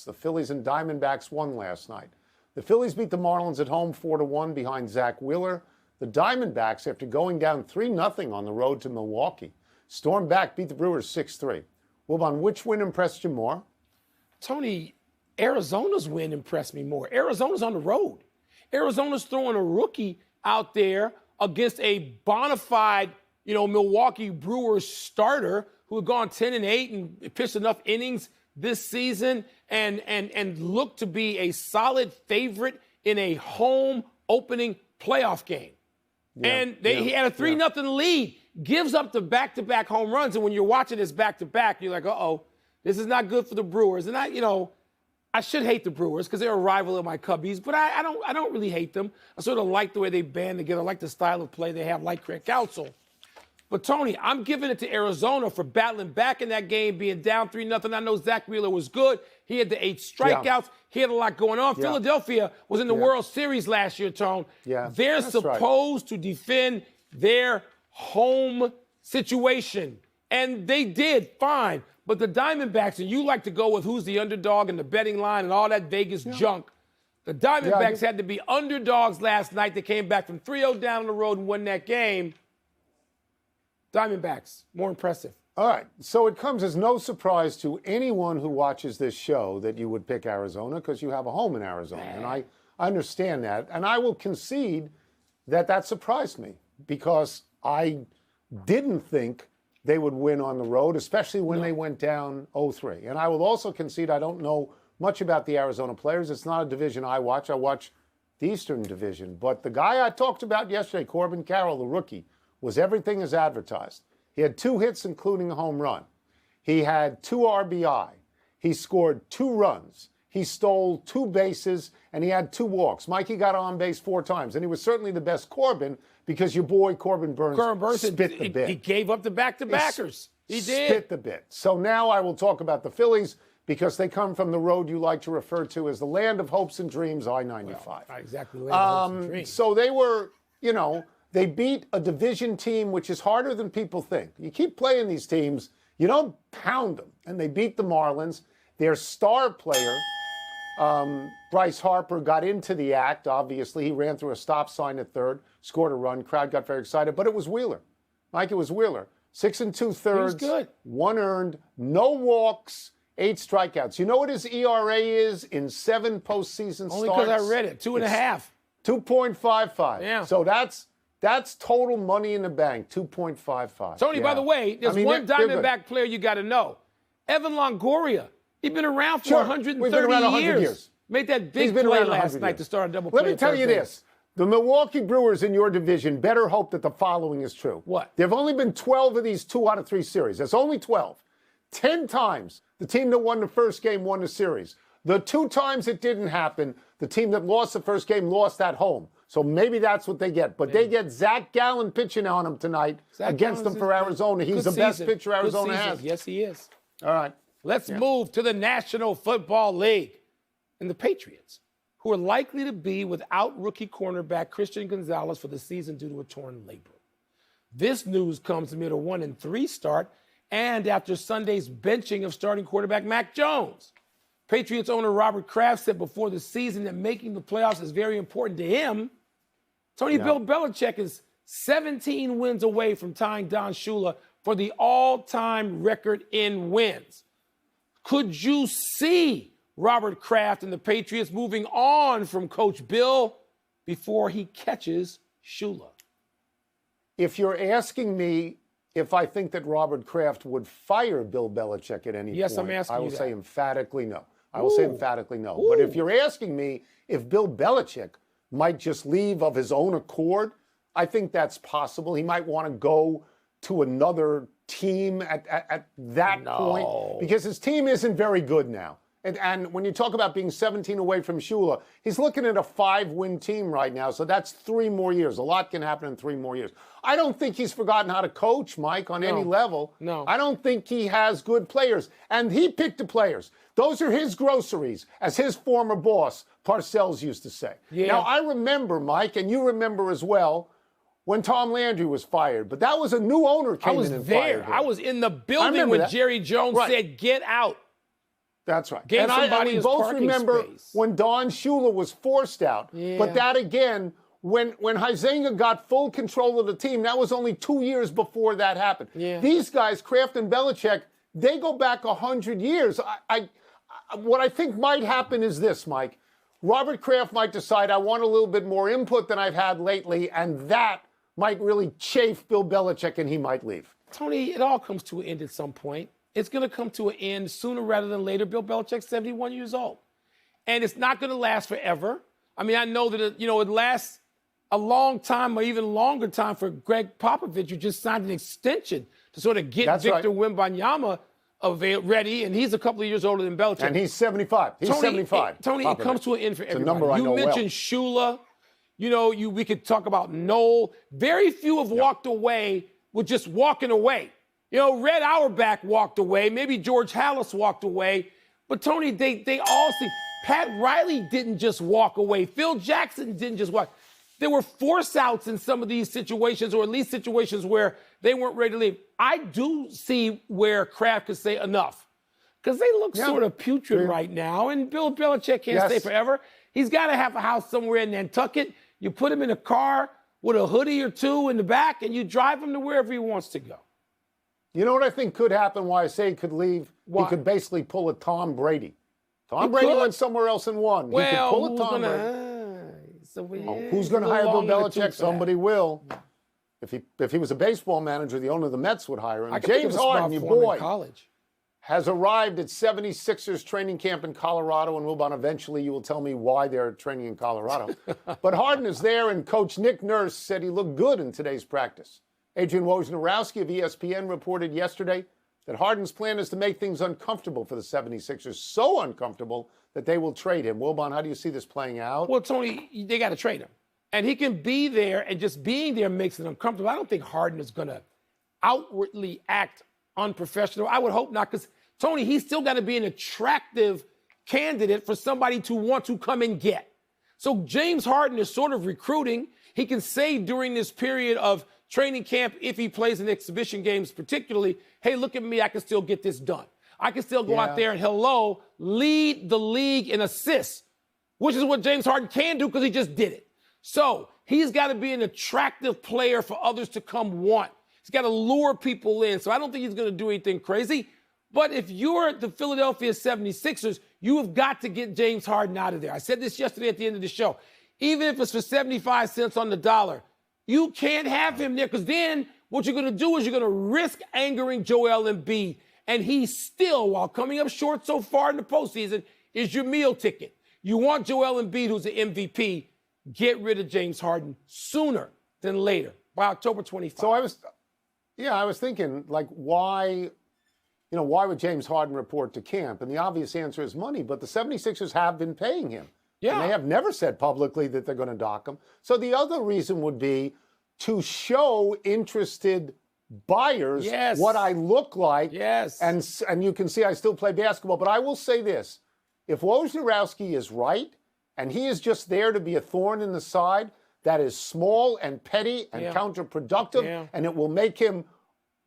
The Phillies and Diamondbacks won last night. The Phillies beat the Marlins at home 4-1 behind Zach Wheeler. The Diamondbacks, after going down 3-0 on the road to Milwaukee, stormed back, beat the Brewers 6-3. Wilbon, which win impressed you more? Tony, Arizona's win impressed me more. Arizona's on the road. Arizona's throwing a rookie out there against a bona fide, Milwaukee Brewers starter who had gone 10-8 and pitched enough innings this season and looked to be a solid favorite in a home opening playoff game. Yeah, and he had a 3-0 lead, gives up the back-to-back home runs. And when you're watching this back-to-back, you're like, uh-oh, this is not good for the Brewers. And I should hate the Brewers because they're a rival of my Cubbies, but I don't really hate them. I sort of like the way they band together. I like the style of play they have, like Craig Counsell. But, Tony, I'm giving it to Arizona for battling back in that game, being down 3-0. I know Zach Wheeler was good. He had the 8 strikeouts. Yeah. He had a lot going on. Yeah. Philadelphia was in the World Series last year, Tone. Yeah, they're supposed to defend their home situation. And they did fine. But the Diamondbacks, and you like to go with who's the underdog and the betting line and all that Vegas junk. The Diamondbacks had to be underdogs last night. They came back from 3-0 down on the road and won that game. Diamondbacks, more impressive. All right, so it comes as no surprise to anyone who watches this show that you would pick Arizona because you have a home in Arizona, and I understand that. And I will concede that surprised me because I didn't think they would win on the road, especially when they went down 0-3. And I will also concede I don't know much about the Arizona players. It's not a division I watch. I watch the Eastern Division. But the guy I talked about yesterday, Corbin Carroll, the rookie, was everything as advertised. He had 2 hits, including a home run. He had 2 RBI. He scored 2 runs. He stole 2 bases, and he had 2 walks. Mikey got on base 4 times, and he was certainly the best Corbin because your boy Corbin Burns spit the bit. He gave up the back-to-backers. He did. Spit the bit. So now I will talk about the Phillies because they come from the road you like to refer to as the land of hopes and dreams, I-95. Well, exactly the land of hopes and dreams. So they were, they beat a division team, which is harder than people think. You keep playing these teams, you don't pound them. And they beat the Marlins. Their star player, Bryce Harper, got into the act, obviously. He ran through a stop sign at third, scored a run. Crowd got very excited. But it was Wheeler. Mike, it was Wheeler. 6 2/3. He was good. 1 earned, no walks, 8 strikeouts. You know what his ERA is in 7 postseason starts? Only because I read it. 2.5. 2.55. Yeah. So that's total money in the bank, 2.55. Tony, by the way, there's one Diamondback player you got to know. Evan Longoria. He's been around for 130 years. Made that big play last night to start a double play. Let me tell you this. The Milwaukee Brewers in your division better hope that the following is true. What? There have only been 12 of these 2 out of 3 series. That's only 12. 10 times the team that won the first game won the series. The 2 times it didn't happen, the team that lost the first game lost at home. So maybe that's what they get. But they get Zach Gallen pitching on them tonight against them for Arizona. He's the best pitcher Arizona has. Yes, he is. All right. Let's move to the National Football League. And the Patriots, who are likely to be without rookie cornerback Christian Gonzalez for the season due to a torn labrum. This news comes amid a 1-3 start and after Sunday's benching of starting quarterback Mac Jones. Patriots owner Robert Kraft said before the season that making the playoffs is very important to him. Tony, Bill Belichick is 17 wins away from tying Don Shula for the all-time record in wins. Could you see Robert Kraft and the Patriots moving on from Coach Bill before he catches Shula? If you're asking me if I think that Robert Kraft would fire Bill Belichick at any point, I'm asking I will you say emphatically no. I will say emphatically no. But if you're asking me if Bill Belichick might just leave of his own accord, I think that's possible. He might want to go to another team at that point because his team isn't very good now. And when you talk about being 17 away from Shula, he's looking at a 5-win team right now. So that's 3 more years. A lot can happen in 3 more years. I don't think he's forgotten how to coach, Mike, on any level. No. I don't think he has good players. And he picked the players. Those are his groceries, as his former boss, Parcells, used to say. Yeah. Now, I remember, Mike, and you remember as well, when Tom Landry was fired. But that was a new owner came in and fired him. I was in the building when Jerry Jones said, get out. That's right. Gave And somebody we his both parking remember space. when Don Shula was forced out. Yeah. But that again, when Huizenga got full control of the team, that was only 2 years before that happened. Yeah. These guys, Kraft and Belichick, they go back 100 years. What I think might happen is this, Mike. Robert Kraft might decide, I want a little bit more input than I've had lately, and that might really chafe Bill Belichick, and he might leave. Tony, it all comes to an end at some point. It's going to come to an end sooner rather than later. Bill Belichick's 71 years old. And it's not going to last forever. I mean, I know that, it lasts a long time or even longer time for Greg Popovich, who just signed an extension to sort of get Victor Wembanyama ready, and he's a couple of years older than Belichick. And he's 75. He's 75. Tony, Popovich. It comes to an end for everybody. It's a number I know you mentioned Shula. We could talk about Noel. Very few have walked away with just walking away. Red Auerbach walked away. Maybe George Halas walked away. But, Tony, they all see. Pat Riley didn't just walk away. Phil Jackson didn't just walk. There were force outs in some of these situations, or at least situations where they weren't ready to leave. I do see where Kraft could say enough, because they look sort of putrid right now, and Bill Belichick can't stay forever. He's got to have a house somewhere in Nantucket. You put him in a car with a hoodie or two in the back, and you drive him to wherever he wants to go. You know what I think could happen, why I say he could leave? What? He could basically pull a Tom Brady. Tom Brady went somewhere else and won. Well, he could pull a Tom Brady. Who's going to hire Bill Belichick? Somebody will. If he was a baseball manager, the owner of the Mets would hire him. James Harden, your boy, has arrived at 76ers training camp in Colorado, and Wilbon, eventually you will tell me why they're training in Colorado. But Harden is there, and Coach Nick Nurse said he looked good in today's practice. Adrian Wojnarowski of ESPN reported yesterday that Harden's plan is to make things uncomfortable for the 76ers, so uncomfortable that they will trade him. Wilbon, how do you see this playing out? Well, Tony, they got to trade him. And he can be there, and just being there makes it uncomfortable. I don't think Harden is going to outwardly act unprofessional. I would hope not, because, Tony, he's still got to be an attractive candidate for somebody to want to come and get. So James Harden is sort of recruiting. He can say during this period of training camp, if he plays in exhibition games particularly, hey, look at me, I can still get this done. I can still go out there and, lead the league in assists, which is what James Harden can do because he just did it. So he's got to be an attractive player for others to come want. He's got to lure people in. So I don't think he's going to do anything crazy. But if you're the Philadelphia 76ers, you have got to get James Harden out of there. I said this yesterday at the end of the show. Even if it's for 75 cents on the dollar, you can't have him there, because then what you're going to do is you're going to risk angering Joel Embiid. And he still, while coming up short so far in the postseason, is your meal ticket. You want Joel Embiid, who's the MVP. Get rid of James Harden sooner than later, by October 25th. So I was thinking, why would James Harden report to camp? And the obvious answer is money, but the 76ers have been paying him. Yeah. And they have never said publicly that they're going to dock him. So the other reason would be to show interested buyers what I look like. Yes. And you can see I still play basketball. But I will say this. If Wojnarowski is right, and he is just there to be a thorn in the side, that is small and petty and counterproductive, and it will make him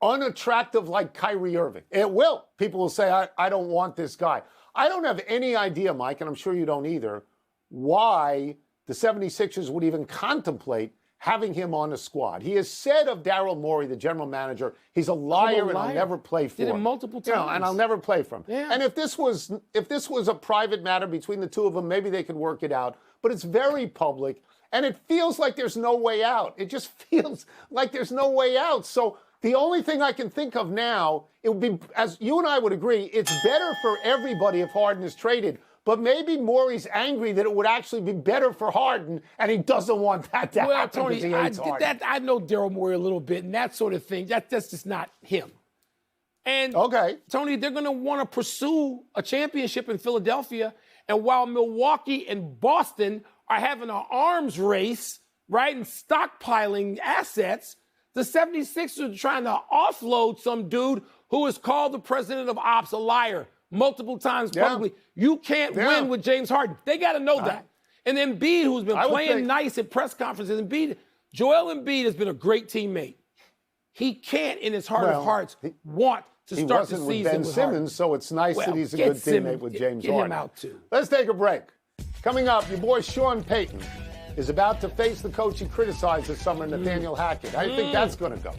unattractive like Kyrie Irving. It will. People will say, I don't want this guy. I don't have any idea, Mike, and I'm sure you don't either, why the 76ers would even contemplate having him on the squad. He has said of Daryl Morey, the general manager, he's a liar and I'll never play for him. Did it multiple times. And I'll never play for him. Yeah. And if this was a private matter between the two of them, maybe they could work it out. But it's very public, and it feels like there's no way out. It just feels like there's no way out. So the only thing I can think of now, it would be, as you and I would agree, it's better for everybody if Harden is traded. But maybe Morey's angry that it would actually be better for Harden, and he doesn't want that to happen. Tony, because he hates Harden. I know Daryl Morey a little bit, and that sort of thing. That's just not him. And Tony, they're going to want to pursue a championship in Philadelphia. And while Milwaukee and Boston are having an arms race, right, and stockpiling assets, the 76ers are trying to offload some dude who has called the president of ops a liar multiple times publicly. You can't win with James Harden. They got to know that. And Embiid, who's been playing nice at press conferences, Joel Embiid has been a great teammate. He can't, in his heart of hearts, want to He start the wasn't season with Ben with Simmons, Harden. so it's nice Well, that he's a get good Simmons, teammate with James get Harden. him out too. Let's take a break. Coming up, your boy Sean Payton is about to face the coach he criticized this summer, Nathaniel Hackett. How do you think that's going to go?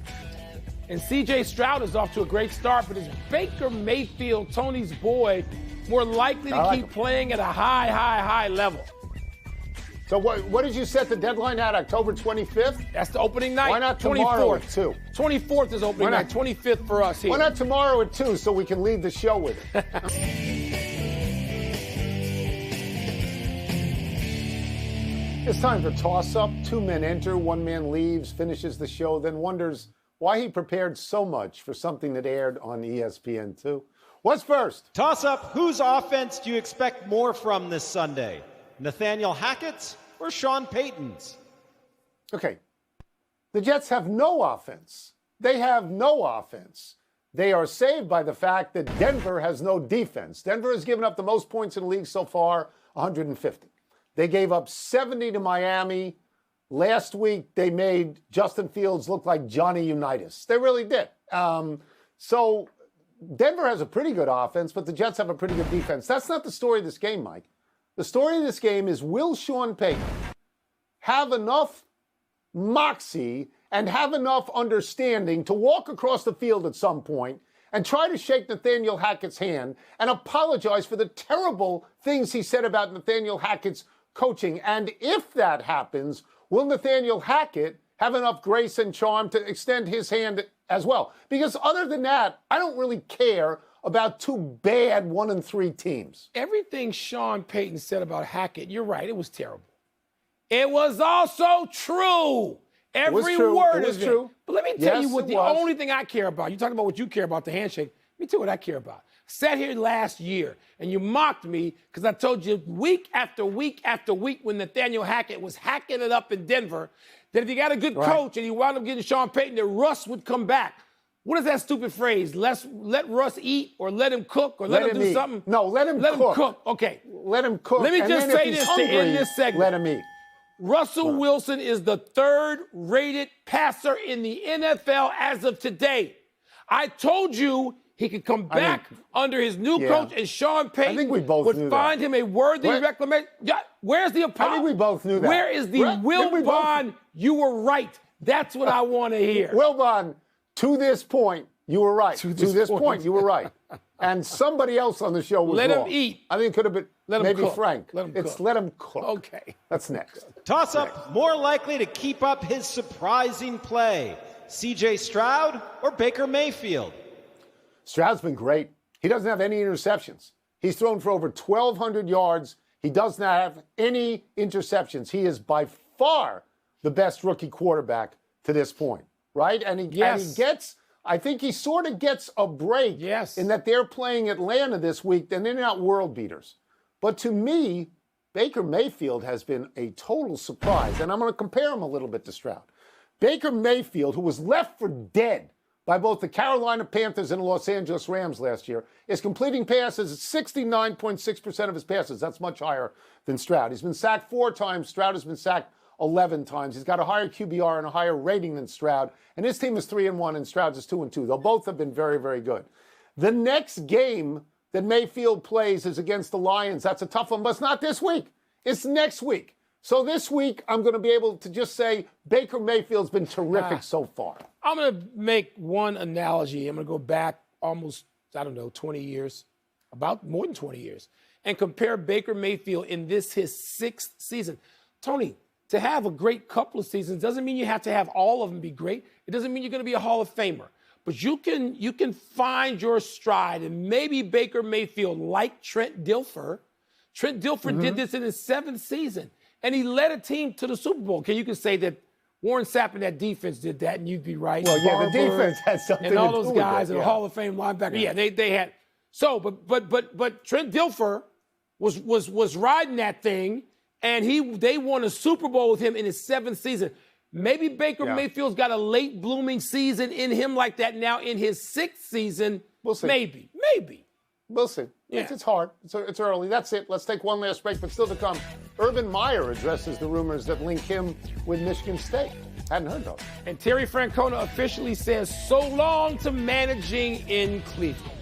And C.J. Stroud is off to a great start, but is Baker Mayfield, Tony's boy, more likely to keep playing at a high level? So what did you set the deadline at? October 25th? That's the opening night. Why not tomorrow at 2? 24th is opening night. 25th for us here. Why not tomorrow at 2 so we can leave the show with it? It's time for toss-up. 2 men enter, 1 man leaves, finishes the show, then wonders why he prepared so much for something that aired on ESPN2. What's first? Toss up, whose offense do you expect more from this Sunday? Nathaniel Hackett's or Sean Payton's? Okay. The Jets have no offense. They have no offense. They are saved by the fact that Denver has no defense. Denver has given up the most points in the league so far, 150. They gave up 70 to Miami. Last week, they made Justin Fields look like Johnny Unitas. They really did. So Denver has a pretty good offense, but the Jets have a pretty good defense. That's not the story of this game, Mike. The story of this game is, will Sean Payton have enough moxie and have enough understanding to walk across the field at some point and try to shake Nathaniel Hackett's hand and apologize for the terrible things he said about Nathaniel Hackett's coaching? And if that happens, will Nathaniel Hackett have enough grace and charm to extend his hand as well? Because other than that, I don't really care about 2 bad 1-3 teams. Everything Sean Payton said about Hackett, you're right, it was terrible. It was also true. Every word is true. But let me tell you what the only thing I care about. You talk about what you care about, the handshake. Let me tell you what I care about. Sat here last year and you mocked me because I told you week after week after week when Nathaniel Hackett was hacking it up in Denver that if you got a good coach and you wound up getting Sean Payton, that Russ would come back. What is that stupid phrase? Let Russ eat or let him cook or let him do something? No, let him cook. Okay. Let him cook. Let me just say this to end this segment. Let him eat. Russell Wilson is the 3rd-rated passer in the NFL as of today. I told you he could come back under his new coach, and Sean Payton would find him a worthy reclamation. Yeah, where's the apology? I think we both knew that. Where is the Wilbon? You were right. That's what I want to hear. Wilbon, to this point, you were right. To this point, you were right. And somebody else on the show was wrong. Let him eat. I think it could have been maybe cook. Frank. Let him it's cook. let him cook. Okay. That's next. Toss up, more likely to keep up his surprising play, C.J. Stroud or Baker Mayfield? Stroud's been great. He doesn't have any interceptions. He's thrown for over 1,200 yards. He does not have any interceptions. He is by far the best rookie quarterback to this point, right? And he gets, I think he sort of gets a break in that they're playing Atlanta this week, and they're not world beaters. But to me, Baker Mayfield has been a total surprise, and I'm going to compare him a little bit to Stroud. Baker Mayfield, who was left for dead by both the Carolina Panthers and the Los Angeles Rams last year, is completing passes at 69.6% of his passes. That's much higher than Stroud. He's been sacked 4 times. Stroud has been sacked 11 times. He's got a higher QBR and a higher rating than Stroud. And his team is 3-1 and Stroud's is 2-2. They'll both have been very, very good. The next game that Mayfield plays is against the Lions. That's a tough one, but it's not this week. It's next week. So this week, I'm going to be able to just say Baker Mayfield's been terrific so far. I'm going to make one analogy. I'm going to go back almost, 20 years, about more than 20 years, and compare Baker Mayfield in his 6th season. Tony, to have a great couple of seasons doesn't mean you have to have all of them be great. It doesn't mean you're going to be a Hall of Famer. But you can find your stride, and maybe Baker Mayfield, like Trent Dilfer. Trent Dilfer did this in his 7th season, and he led a team to the Super Bowl. Okay, you can say that Warren Sapp and that defense did that, and you'd be right. Well, yeah, the defense had something to do with it. And all those guys and the Hall of Fame linebacker. Yeah, they had. So, but Trent Dilfer was riding that thing, and they won a Super Bowl with him in his 7th season. Maybe Baker Mayfield's got a late blooming season in him like that now in his 6th season. We'll see. Maybe. We'll see. Yeah. It's hard. It's early. That's it. Let's take one last break, but still to come. Urban Meyer addresses the rumors that link him with Michigan State. Hadn't heard those. And Terry Francona officially says so long to managing in Cleveland.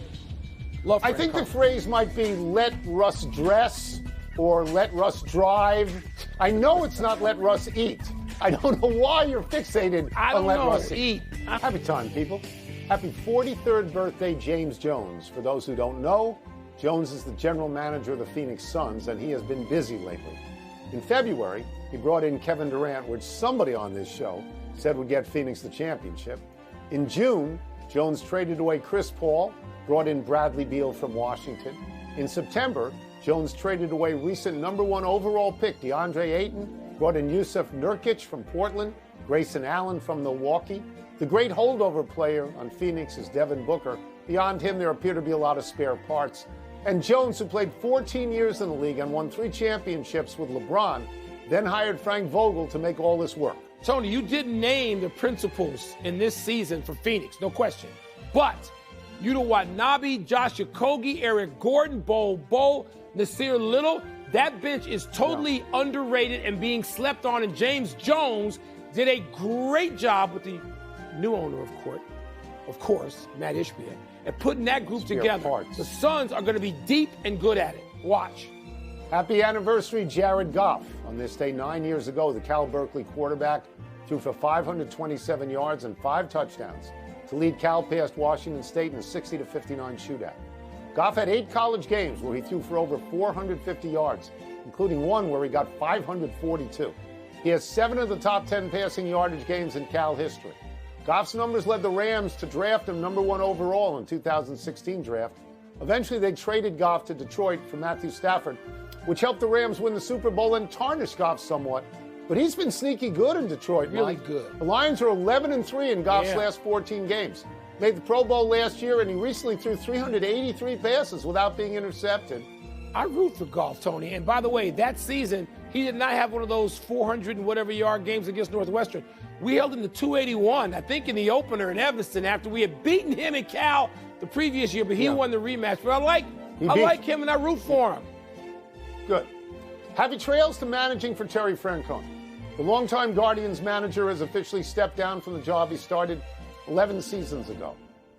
Love I think the Francona. phrase might be let Russ dress or let Russ drive. I know it's not let Russ eat. I don't know why you're fixated I on don't let know. Russ eat. Happy time, people. Happy 43rd birthday, James Jones. For those who don't know, Jones is the general manager of the Phoenix Suns, and he has been busy lately. In February, he brought in Kevin Durant, which somebody on this show said would get Phoenix the championship. In June, Jones traded away Chris Paul, brought in Bradley Beal from Washington. In September, Jones traded away recent #1 overall pick DeAndre Ayton, brought in Yusuf Nurkic from Portland, Grayson Allen from Milwaukee. The great holdover player on Phoenix is Devin Booker. Beyond him, there appear to be a lot of spare parts. And Jones, who played 14 years in the league and won 3 championships with LeBron, then hired Frank Vogel to make all this work. Tony, you didn't name the principals in this season for Phoenix, no question. But Yuta Watanabe, Josh Okogie, Eric Gordon, Bo, Nasir Little, that bench is totally underrated and being slept on. And James Jones did a great job with the new owner of course, Matt Ishbia, and putting that group together. Parts. The Suns are going to be deep and good at it. Watch. Happy anniversary, Jared Goff. On this day 9 years ago, the Cal Berkeley quarterback threw for 527 yards and 5 touchdowns to lead Cal past Washington State in a 60-59 shootout. Goff had 8 college games where he threw for over 450 yards, including one where he got 542. He has 7 of the top 10 passing yardage games in Cal history. Goff's numbers led the Rams to draft him #1 overall in 2016 draft. Eventually, they traded Goff to Detroit for Matthew Stafford, which helped the Rams win the Super Bowl and tarnish Goff somewhat. But he's been sneaky good in Detroit, Really Mike. good. The Lions are 11-3 in Goff's Yeah. last 14 games. Made the Pro Bowl last year, and he recently threw 383 passes without being intercepted. I root for Goff, Tony. And by the way, that season, he did not have one of those 400 and whatever yard games against Northwestern. We held him to 281, I think, in the opener in Evanston after we had beaten him in Cal the previous year, but he won the rematch. But I like him and I root for him. Good. Happy trails to managing for Terry Francona. The longtime Guardians manager has officially stepped down from the job he started 11 seasons ago.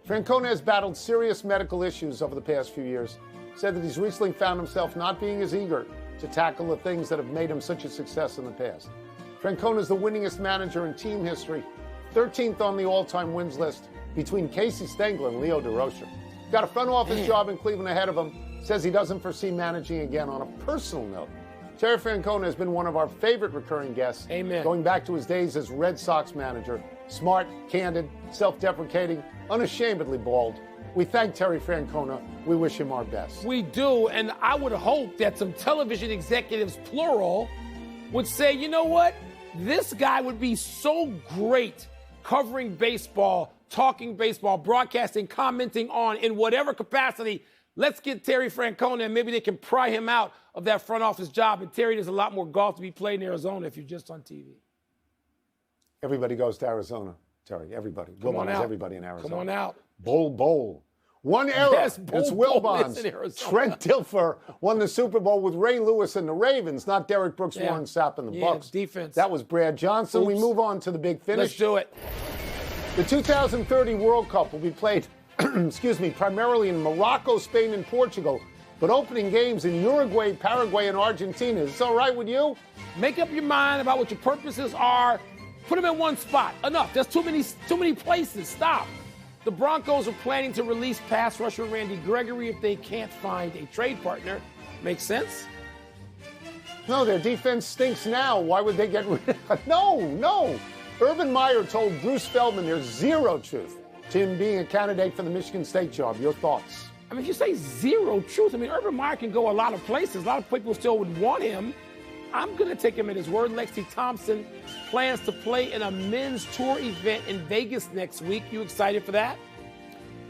Francona has battled serious medical issues over the past few years, said that he's recently found himself not being as eager to tackle the things that have made him such a success in the past. Francona is the winningest manager in team history, 13th on the all-time wins list between Casey Stengler and Leo DeRocher. Got a front office job in Cleveland ahead of him, says he doesn't foresee managing again. On a personal note, Terry Francona has been one of our favorite recurring guests. Amen. Going back to his days as Red Sox manager. Smart, candid, self-deprecating, unashamedly bald. We thank Terry Francona. We wish him our best. We do, and I would hope that some television executives, plural, would say, you know what? This guy would be so great covering baseball, talking baseball, broadcasting, commenting on, in whatever capacity. Let's get Terry Francona, and maybe they can pry him out of that front office job. And Terry, there's a lot more golf to be played in Arizona if you're just on TV. Everybody goes to Arizona, Terry. Everybody. Wilbon is everybody in Arizona. Come on out. Bowl. One error. Yes, Bowl it's is Wilbon's. in Arizona. Trent Dilfer won the Super Bowl with Ray Lewis and the Ravens, not Derek Brooks, Warren Sapp, and the Bucks. Defense. That was Brad Johnson. We move on to the big finish. Let's do it. The 2030 World Cup will be played, primarily in Morocco, Spain, and Portugal, but opening games in Uruguay, Paraguay, and Argentina. Is this all right with you? Make up your mind about what your purposes are. Put them in one spot. Enough. There's too many places. Stop. The Broncos are planning to release pass rusher Randy Gregory if they can't find a trade partner. Makes sense? No, their defense stinks now. Why would they get rid of it? No. Urban Meyer told Bruce Feldman there's zero truth to him being a candidate for the Michigan State job. Your thoughts? I mean, if you say zero truth, I mean, Urban Meyer can go a lot of places. A lot of people still would want him. I'm going to take him at his word. Lexi Thompson plans to play in a men's tour event in Vegas next week. You excited for that?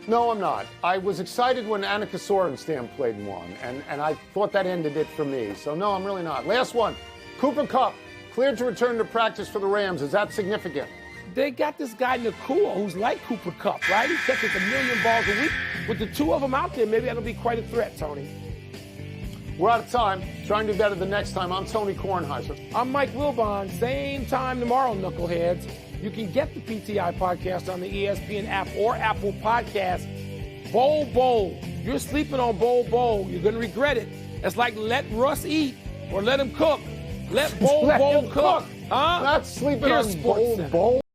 No, I'm not. I was excited when Annika Sorenstam played and won, and I thought that ended it for me. So, no, I'm really not. Last one. Cooper Kupp, cleared to return to practice for the Rams. Is that significant? They got this guy, Nakua, who's like Cooper Kupp, right? He catches 1 million balls a week. With the two of them out there, maybe that'll be quite a threat, Tony. We're out of time. Try and do better the next time. I'm Tony Kornheiser. I'm Mike Wilbon. Same time tomorrow, knuckleheads. You can get the PTI podcast on the ESPN app or Apple Podcasts. Bowl. You're sleeping on Bowl. You're going to regret it. It's like let Russ eat or let him cook. Let Bowl cook. Huh? Not sleeping Here's on Sports Center. Bowl.